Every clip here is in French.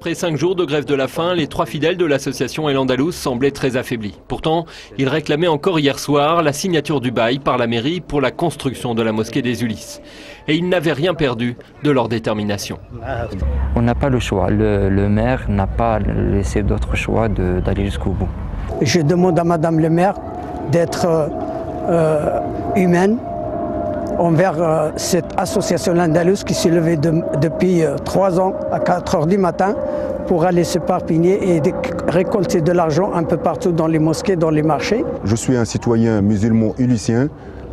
Après 5 jours de grève de la faim, les 3 fidèles de l'association El Andalous semblaient très affaiblis. Pourtant, ils réclamaient encore hier soir la signature du bail par la mairie pour la construction de la mosquée des Ulysses. Et ils n'avaient rien perdu de leur détermination. On n'a pas le choix. Le maire n'a pas laissé d'autre choix d'aller jusqu'au bout. Je demande à Madame le maire d'être humaine envers cette association L'Andalous qui s'est levée depuis 3 ans à 4 h du matin pour aller s'éparpigner et récolter de l'argent un peu partout dans les mosquées, dans les marchés. Je suis un citoyen musulman ulyssien,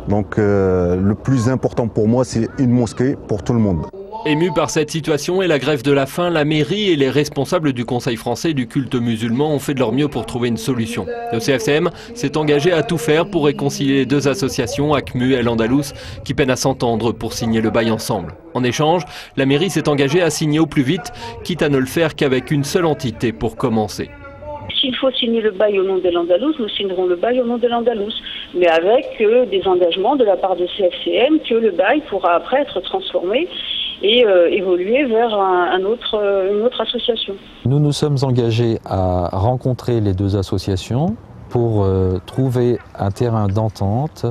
donc le plus important pour moi c'est une mosquée pour tout le monde. Émus par cette situation et la grève de la faim, la mairie et les responsables du Conseil français du culte musulman ont fait de leur mieux pour trouver une solution. Le CFCM s'est engagé à tout faire pour réconcilier les 2 associations, ACMU et El Andalous, qui peinent à s'entendre pour signer le bail ensemble. En échange, la mairie s'est engagée à signer au plus vite, quitte à ne le faire qu'avec une seule entité pour commencer. S'il faut signer le bail au nom de l'Andalous, nous signerons le bail au nom de l'Andalous, mais avec des engagements de la part de CFCM que le bail pourra après être transformé et évoluer vers une autre association. Nous nous sommes engagés à rencontrer les 2 associations pour trouver un terrain d'entente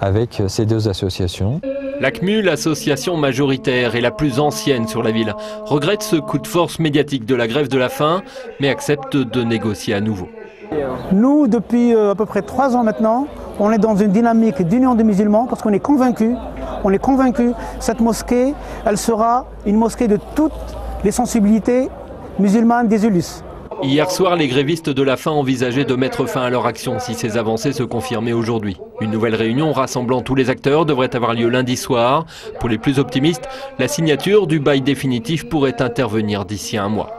avec ces 2 associations. L'ACMU, l'association majoritaire et la plus ancienne sur la ville, regrette ce coup de force médiatique de la grève de la faim, mais accepte de négocier à nouveau. Nous, depuis à peu près 3 ans maintenant, on est dans une dynamique d'union des musulmans parce qu'on est convaincus, cette mosquée, elle sera une mosquée de toutes les sensibilités musulmanes des Ulysses. Hier soir, les grévistes de la faim envisageaient de mettre fin à leur action si ces avancées se confirmaient aujourd'hui. Une nouvelle réunion rassemblant tous les acteurs devrait avoir lieu lundi soir. Pour les plus optimistes, la signature du bail définitif pourrait intervenir d'ici 1 mois.